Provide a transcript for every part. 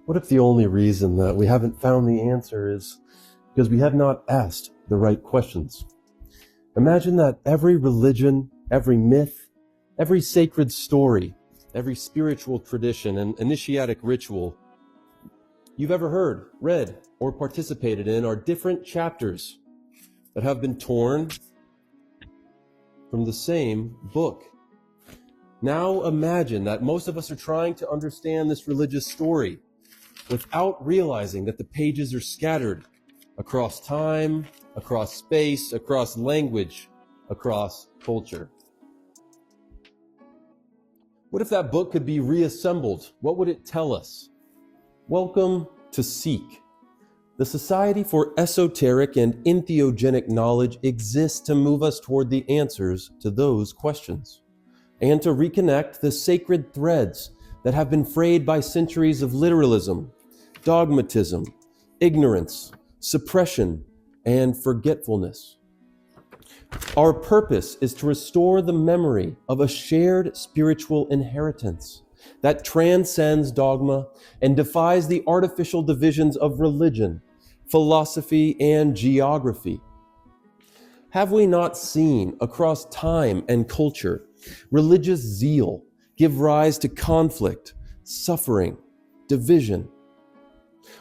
What if the only reason that we haven't found the answer is because we have not asked the right questions? Imagine that every religion, every myth, every sacred story, every spiritual tradition and initiatic ritual you've ever heard, read, or participated in are different chapters that have been torn from the same book. Now imagine that most of us are trying to understand this religious story without realizing that the pages are scattered across time, across space, across language, across culture. What if that book could be reassembled? What would it tell us? Welcome to S.E.E.K. The Society for Esoteric and Entheogenic Knowledge exists to move us toward the answers to those questions, and to reconnect the sacred threads that have been frayed by centuries of literalism, dogmatism, ignorance, suppression, and forgetfulness. Our purpose is to restore the memory of a shared spiritual inheritance that transcends dogma and defies the artificial divisions of religion, philosophy, and geography. Have we not seen across time and culture religious zeal give rise to conflict, suffering, division,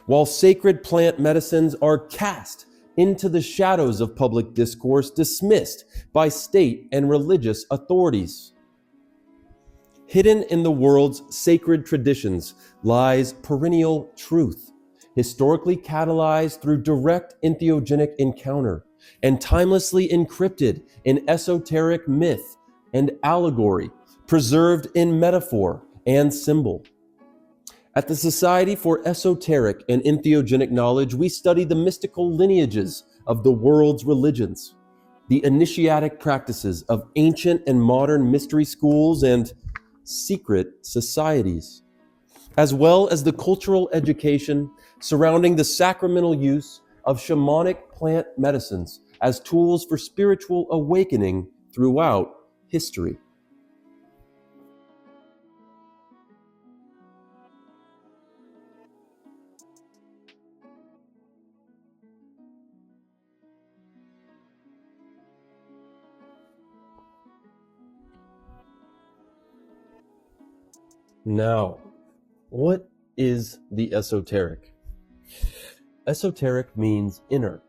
while sacred plant medicines are cast into the shadows of public discourse, dismissed by state and religious authorities? Hidden in the world's sacred traditions lies perennial truth, historically catalyzed through direct entheogenic encounter and timelessly encrypted in esoteric myth and allegory, preserved in metaphor and symbol. At the Society for Esoteric and Entheogenic Knowledge, we study the mystical lineages of the world's religions, the initiatic practices of ancient and modern mystery schools and secret societies, as well as the cultural education surrounding the sacramental use of shamanic plant medicines as tools for spiritual awakening throughout history. Now, what is the esoteric? Esoteric means inner,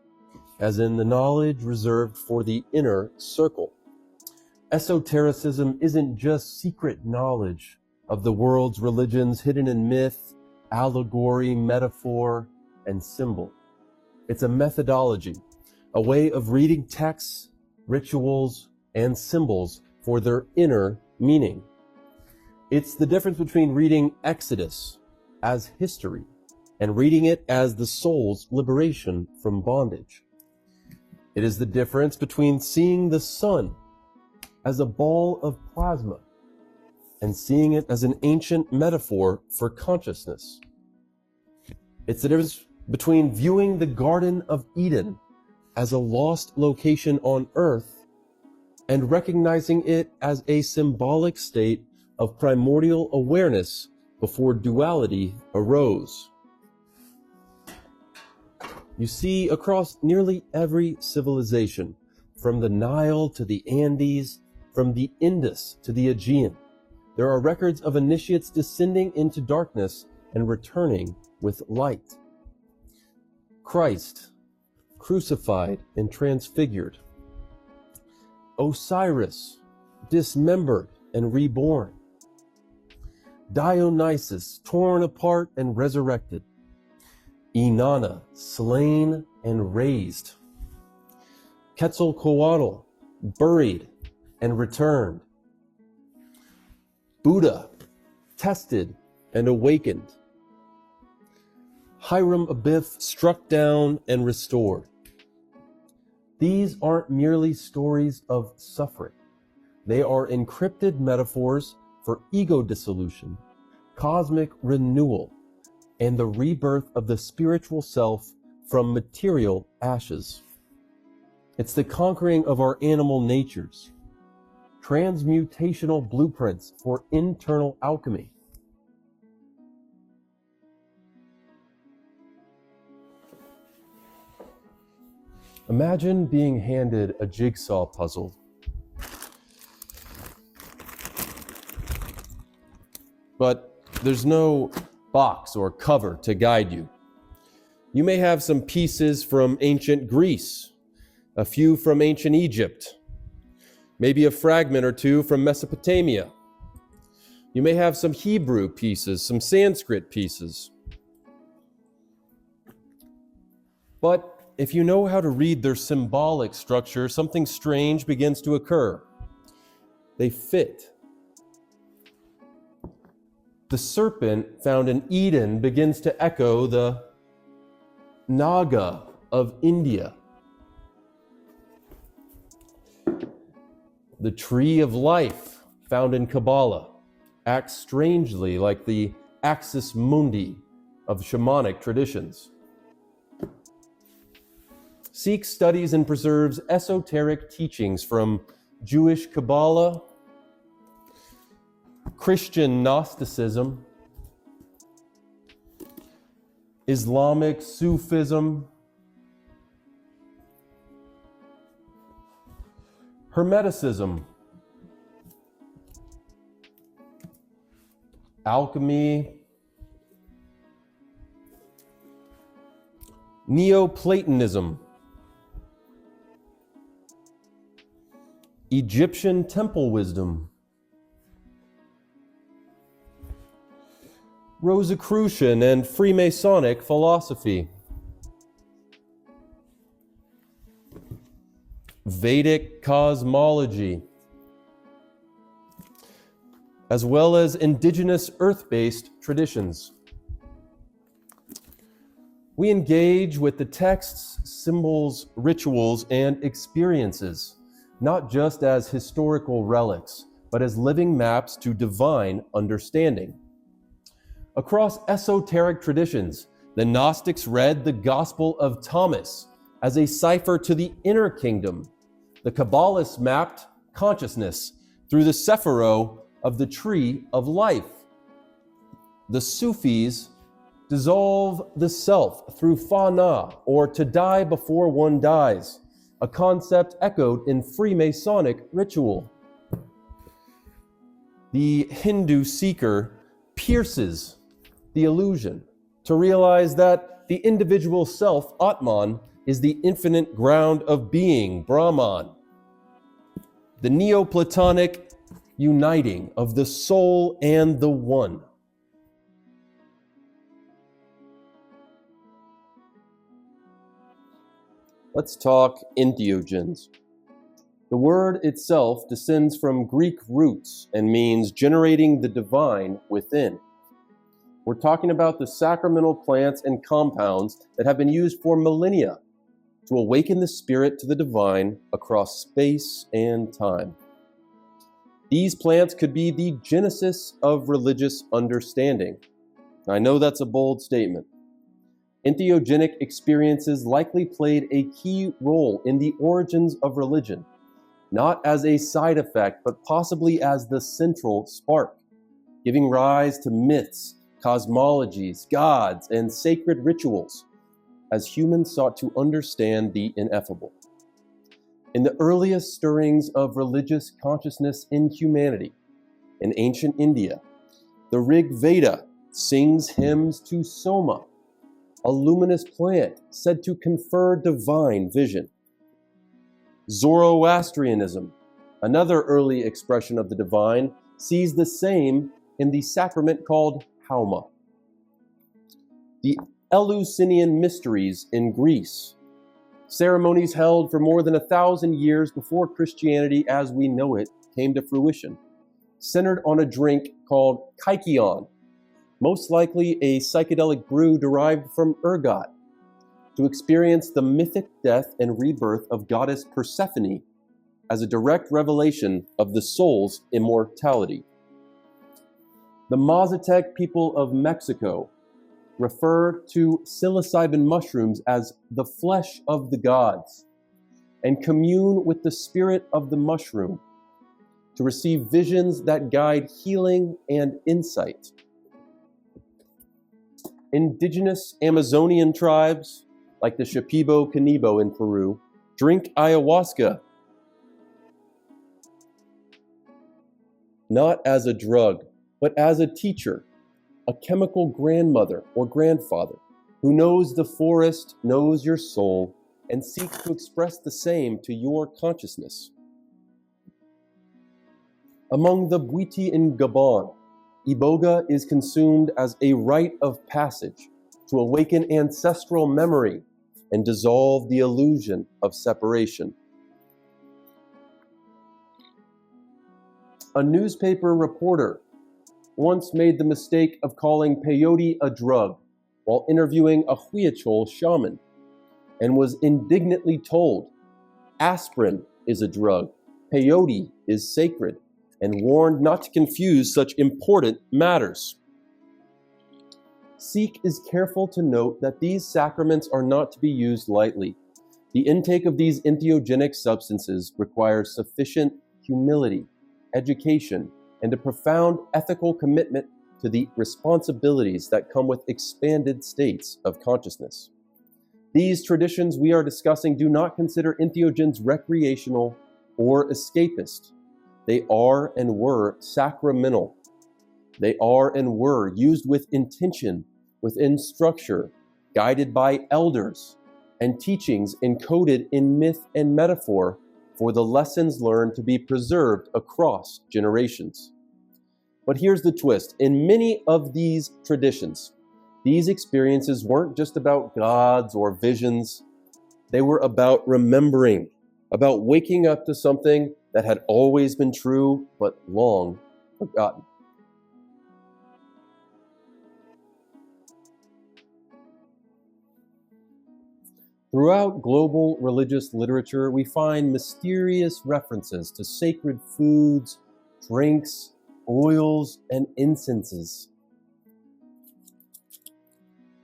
as in the knowledge reserved for the inner circle. Esotericism isn't just secret knowledge of the world's religions hidden in myth, allegory, metaphor, and symbol. It's a methodology, a way of reading texts, rituals, and symbols for their inner meaning. It's the difference between reading Exodus as history and reading it as the soul's liberation from bondage. It is the difference between seeing the sun as a ball of plasma and seeing it as an ancient metaphor for consciousness. It's the difference between viewing the Garden of Eden as a lost location on earth and recognizing it as a symbolic state of primordial awareness before duality arose. You see, across nearly every civilization, from the Nile to the Andes, from the Indus to the Aegean, there are records of initiates descending into darkness and returning with light. Christ, crucified and transfigured. Osiris, dismembered and reborn. Dionysus, torn apart and resurrected. Inanna, slain and raised. Quetzalcoatl, buried and returned. Buddha, tested and awakened. Hiram Abiff, struck down and restored. These aren't merely stories of suffering. They are encrypted metaphors for ego dissolution, cosmic renewal, and the rebirth of the spiritual self from material ashes. It's the conquering of our animal natures, transmutational blueprints for internal alchemy. Imagine being handed a jigsaw puzzle. But there's no box or cover to guide you. You may have some pieces from ancient Greece, a few from ancient Egypt, maybe a fragment or two from Mesopotamia. You may have some Hebrew pieces, some Sanskrit pieces. But if you know how to read their symbolic structure, something strange begins to occur. They fit. The serpent found in Eden begins to echo the Naga of India. The tree of life found in Kabbalah acts strangely like the axis mundi of shamanic traditions. S.E.E.K studies and preserves esoteric teachings from Jewish Kabbalah, Christian Gnosticism, Islamic Sufism, Hermeticism, alchemy, Neoplatonism, Egyptian temple wisdom, Rosicrucian and Freemasonic philosophy, Vedic cosmology, as well as indigenous earth-based traditions. We engage with the texts, symbols, rituals, and experiences, not just as historical relics, but as living maps to divine understanding. Across esoteric traditions, the Gnostics read the Gospel of Thomas as a cipher to the inner kingdom. The Kabbalists mapped consciousness through the Sephiro of the tree of life. The Sufis dissolve the self through fana, or to die before one dies, a concept echoed in Freemasonic ritual. The Hindu seeker pierces the illusion to realize that the individual self, Atman, is the infinite ground of being, Brahman. The Neoplatonic uniting of the soul and the one. Let's talk entheogens. The word itself descends from Greek roots and means generating the divine within. We're talking about the sacramental plants and compounds that have been used for millennia to awaken the spirit to the divine across space and time. These plants could be the genesis of religious understanding. I know that's a bold statement. Entheogenic experiences likely played a key role in the origins of religion, not as a side effect, but possibly as the central spark, giving rise to myths, cosmologies, gods, and sacred rituals as humans sought to understand the ineffable. In the earliest stirrings of religious consciousness in humanity, in ancient India, the Rig Veda sings hymns to Soma, a luminous plant said to confer divine vision. Zoroastrianism, another early expression of the divine, sees the same in the sacrament called Hauma. The Eleusinian mysteries in Greece, ceremonies held for more than 1,000 years before Christianity as we know it came to fruition, centered on a drink called kykeon, most likely a psychedelic brew derived from ergot, to experience the mythic death and rebirth of goddess Persephone as a direct revelation of the soul's immortality. The Mazatec people of Mexico refer to psilocybin mushrooms as the flesh of the gods and commune with the spirit of the mushroom to receive visions that guide healing and insight. Indigenous Amazonian tribes, like the Shipibo Canibo in Peru, Drink ayahuasca. Not as a drug, but as a teacher, a chemical grandmother or grandfather who knows the forest, knows your soul, and seeks to express the same to your consciousness. Among the Bwiti in Gabon, iboga is consumed as a rite of passage to awaken ancestral memory and dissolve the illusion of separation. A newspaper reporter once made the mistake of calling peyote a drug while interviewing a Huichol shaman, and was indignantly told, aspirin is a drug, peyote is sacred, and warned not to confuse such important matters. S.E.E.K is careful to note that these sacraments are not to be used lightly. The intake of these entheogenic substances requires sufficient humility, education, and a profound ethical commitment to the responsibilities that come with expanded states of consciousness. These traditions we are discussing do not consider entheogens recreational or escapist. They are and were sacramental. They are and were used with intention, within structure, guided by elders, and teachings encoded in myth and metaphor for the lessons learned to be preserved across generations. But here's the twist. In many of these traditions, these experiences weren't just about gods or visions. They were about remembering, about waking up to something that had always been true, but long forgotten. Throughout global religious literature, we find mysterious references to sacred foods, drinks, oils, and incenses.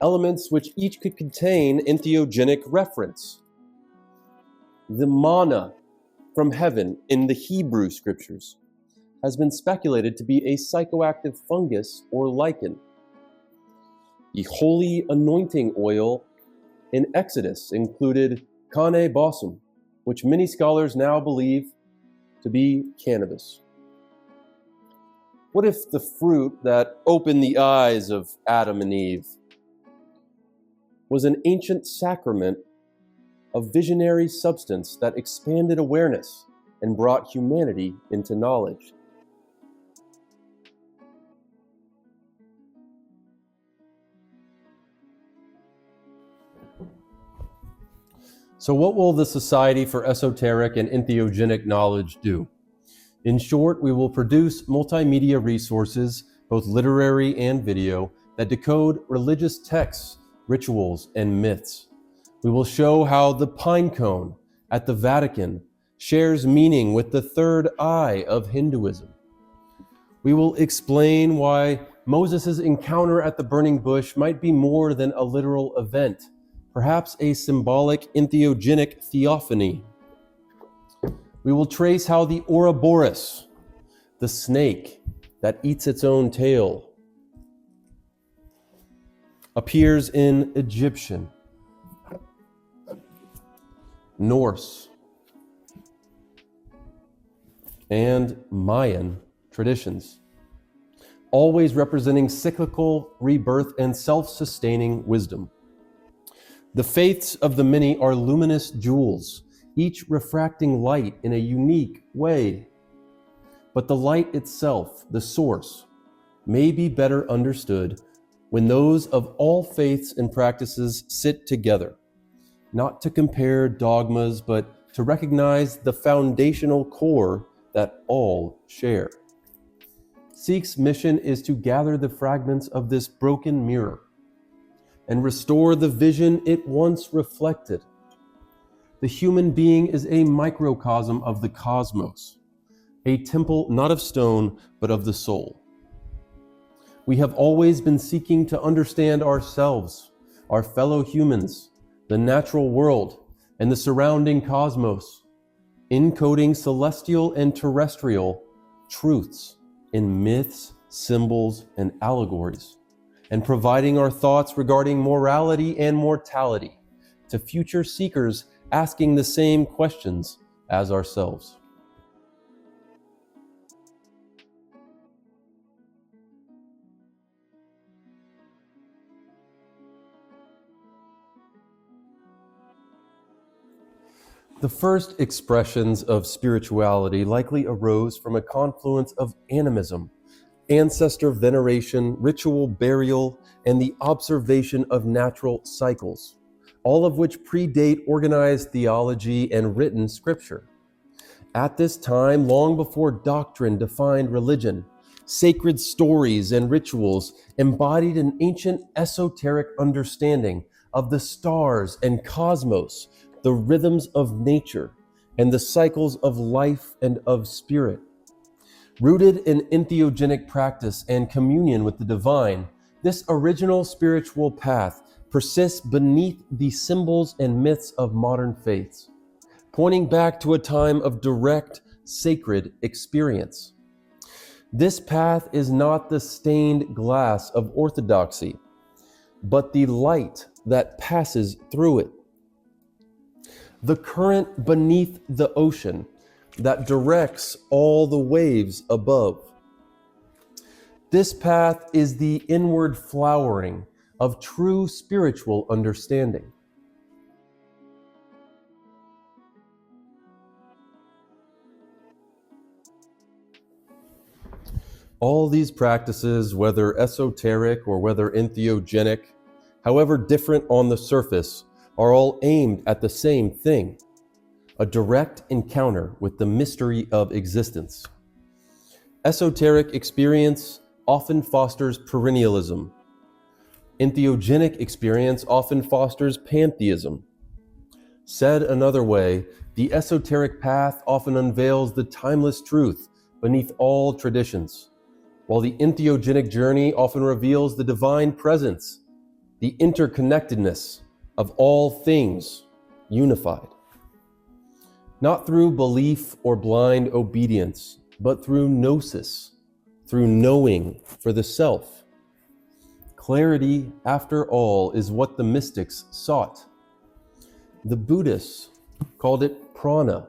Elements which each could contain entheogenic reference. The manna from heaven in the Hebrew scriptures has been speculated to be a psychoactive fungus or lichen. The holy anointing oil in Exodus included kane bosum, which many scholars now believe to be cannabis. What if the fruit that opened the eyes of Adam and Eve was an ancient sacrament of visionary substance that expanded awareness and brought humanity into knowledge? So what will the Society for Esoteric and Entheogenic Knowledge do? In short, we will produce multimedia resources, both literary and video, that decode religious texts, rituals, and myths. We will show how the pine cone at the Vatican shares meaning with the third eye of Hinduism. We will explain why Moses' encounter at the burning bush might be more than a literal event, perhaps a symbolic entheogenic theophany. We will trace how the Ouroboros, the snake that eats its own tail, appears in Egyptian, Norse, and Mayan traditions, always representing cyclical rebirth and self-sustaining wisdom. The faiths of the many are luminous jewels, each refracting light in a unique way. But the light itself, the source, may be better understood when those of all faiths and practices sit together, not to compare dogmas, but to recognize the foundational core that all share. S.E.E.K's mission is to gather the fragments of this broken mirror and restore the vision it once reflected. The human being is a microcosm of the cosmos, a temple not of stone, but of the soul. We have always been seeking to understand ourselves, our fellow humans, the natural world, and the surrounding cosmos, encoding celestial and terrestrial truths in myths, symbols, and allegories, and providing our thoughts regarding morality and mortality to future seekers asking the same questions as ourselves. The first expressions of spirituality likely arose from a confluence of animism, ancestor veneration, ritual burial, and the observation of natural cycles, all of which predate organized theology and written scripture. At this time, long before doctrine defined religion, sacred stories and rituals embodied an ancient esoteric understanding of the stars and cosmos, the rhythms of nature, and the cycles of life and of spirit. Rooted in entheogenic practice and communion with the divine, this original spiritual path persists beneath the symbols and myths of modern faiths, pointing back to a time of direct, sacred experience. This path is not the stained glass of orthodoxy, but the light that passes through it. The current beneath the ocean that directs all the waves above. This path is the inward flowering of true spiritual understanding. All these practices, whether esoteric or whether entheogenic, however different on the surface, are all aimed at the same thing: a direct encounter with the mystery of existence. Esoteric experience often fosters perennialism. Entheogenic experience often fosters pantheism. Said another way, the esoteric path often unveils the timeless truth beneath all traditions, while the entheogenic journey often reveals the divine presence, the interconnectedness of all things unified. Not through belief or blind obedience, but through gnosis, through knowing for the self. Clarity, after all, is what the mystics sought. The Buddhists called it prana,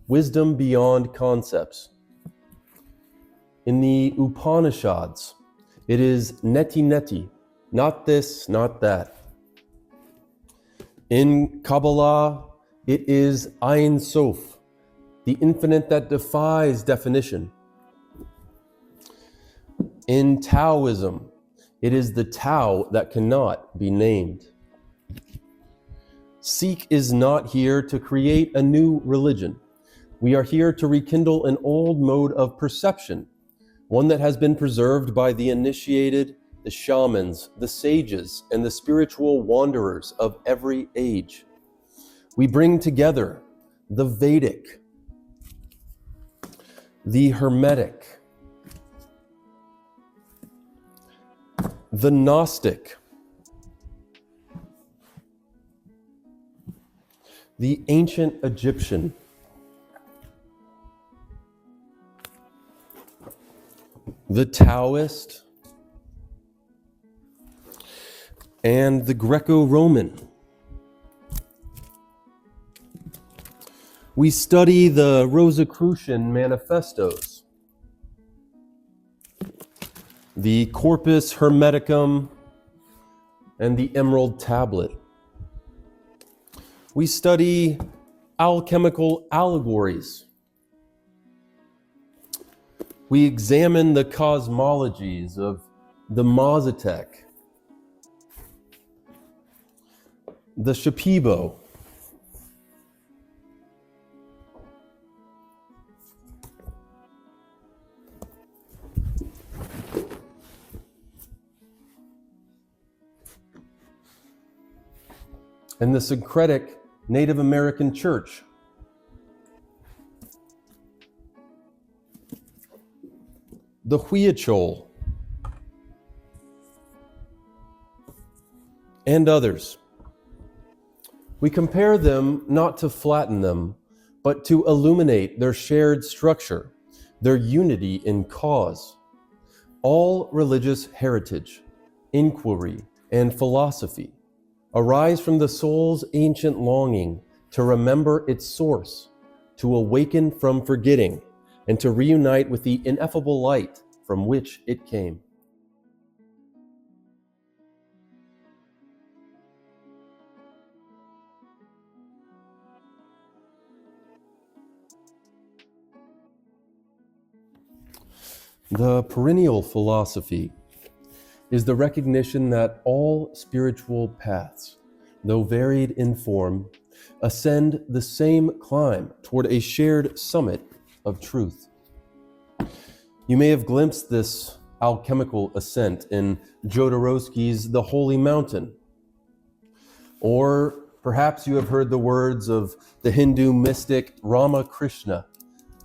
wisdom beyond concepts. In the Upanishads, it is neti neti, not this, not that. In Kabbalah, it is Ein Sof, the infinite that defies definition. In Taoism, it is the Tao that cannot be named. S.E.E.K is not here to create a new religion. We are here to rekindle an old mode of perception, one that has been preserved by the initiated, the shamans, the sages, and the spiritual wanderers of every age. We bring together the Vedic, the Hermetic, the Gnostic, the ancient Egyptian, the Taoist, and the Greco-Roman. We study the Rosicrucian manifestos, the Corpus Hermeticum, and the Emerald Tablet. We study alchemical allegories. We examine the cosmologies of the Mazatec, the Shipibo, and the syncretic Native American church. The Huichol, and others. We compare them not to flatten them, but to illuminate their shared structure, their unity in cause. All religious heritage, inquiry, and philosophy arise from the soul's ancient longing to remember its source, to awaken from forgetting, and to reunite with the ineffable light from which it came. The perennial philosophy is the recognition that all spiritual paths, though varied in form, ascend the same climb toward a shared summit of truth. You may have glimpsed this alchemical ascent in Jodorowsky's The Holy Mountain. Or perhaps you have heard the words of the Hindu mystic Ramakrishna,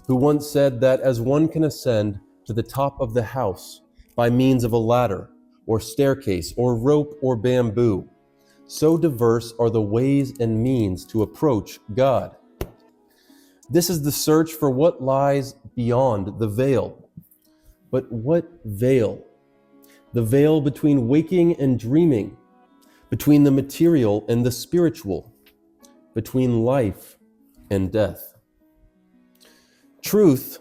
who once said that as one can ascend to the top of the house by means of a ladder or staircase or rope or bamboo, so diverse are the ways and means to approach God. This is the search for what lies beyond the veil. But what veil? The veil between waking and dreaming, between the material and the spiritual, between life and death. Truth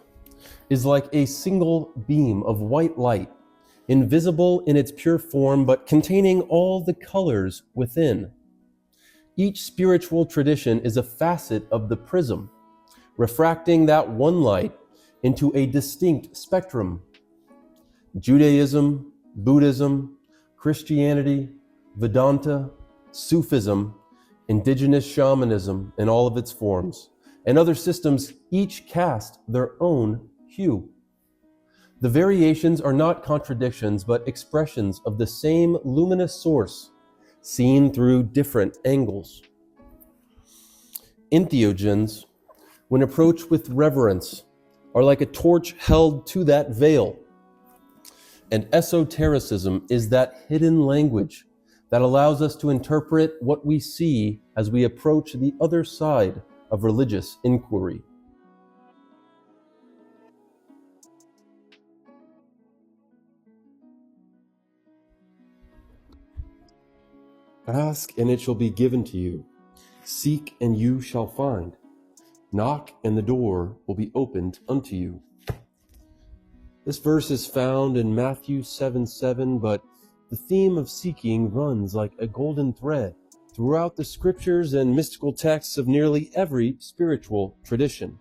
is like a single beam of white light, invisible in its pure form, but containing all the colors within. Each spiritual tradition is a facet of the prism, refracting that one light into a distinct spectrum. Judaism, Buddhism, Christianity, Vedanta, Sufism, indigenous shamanism in all of its forms, and other systems each cast their own hue. The variations are not contradictions, but expressions of the same luminous source, seen through different angles. Entheogens, when approached with reverence, are like a torch held to that veil. And esotericism is that hidden language that allows us to interpret what we see as we approach the other side of religious inquiry. Ask and it shall be given to you. Seek and you shall find. Knock and the door will be opened unto you. This verse is found in Matthew 7:7, but the theme of seeking runs like a golden thread throughout the scriptures and mystical texts of nearly every spiritual tradition.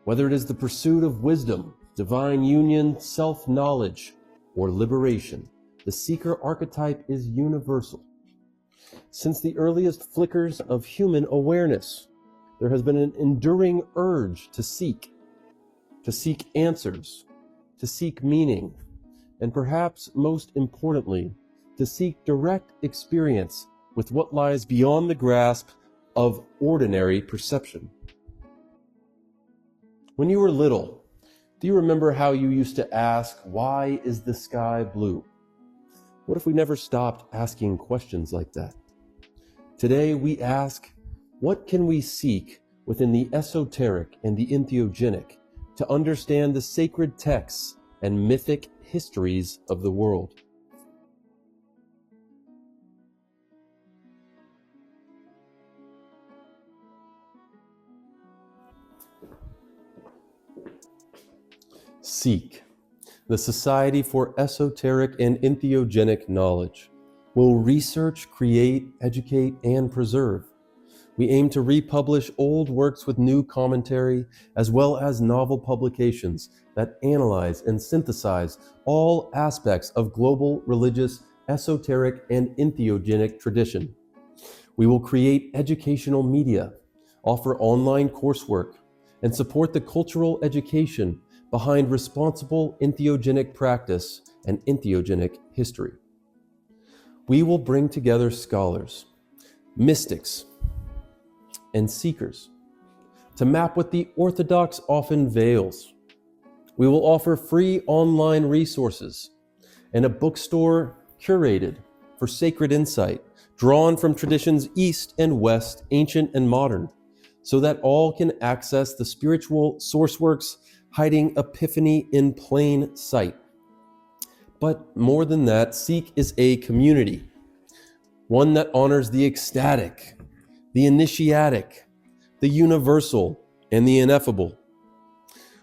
Whether it is the pursuit of wisdom, divine union, self-knowledge, or liberation, the seeker archetype is universal. Since the earliest flickers of human awareness, there has been an enduring urge to seek answers, to seek meaning, and perhaps most importantly, to seek direct experience with what lies beyond the grasp of ordinary perception. When you were little, do you remember how you used to ask, "Why is the sky blue?" What if we never stopped asking questions like that? Today we ask, what can we seek within the esoteric and the entheogenic to understand the sacred texts and mythic histories of the world? S.E.E.K, the Society for Esoteric and Entheogenic Knowledge, will research, create, educate, and preserve. We aim to republish old works with new commentary, as well as novel publications that analyze and synthesize all aspects of global religious, esoteric, and entheogenic tradition. We will create educational media, offer online coursework, and support the cultural education behind responsible entheogenic practice and entheogenic history. We will bring together scholars, mystics, and seekers to map what the orthodox often veils. We will offer free online resources and a bookstore curated for sacred insight, drawn from traditions east and west, ancient and modern, so that all can access the spiritual source works hiding epiphany in plain sight. But more than that, S.E.E.K is a community, one that honors the ecstatic, the initiatic, the universal, and the ineffable.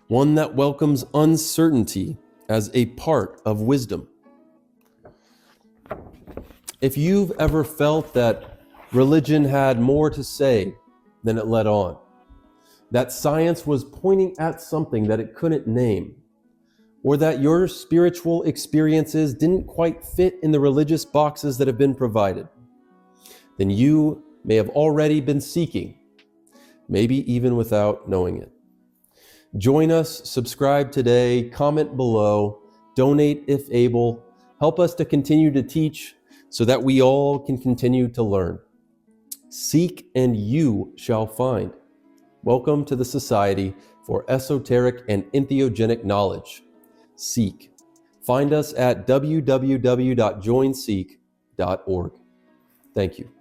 One that welcomes uncertainty as a part of wisdom. If you've ever felt that religion had more to say than it let on, that science was pointing at something that it couldn't name, or that your spiritual experiences didn't quite fit in the religious boxes that have been provided, then you may have already been seeking, maybe even without knowing it. Join us, subscribe today, comment below, donate if able, help us to continue to teach so that we all can continue to learn. Seek and you shall find. Welcome to the Society for Esoteric and Entheogenic Knowledge, S.E.E.K. Find us at www.joinseek.org. Thank you.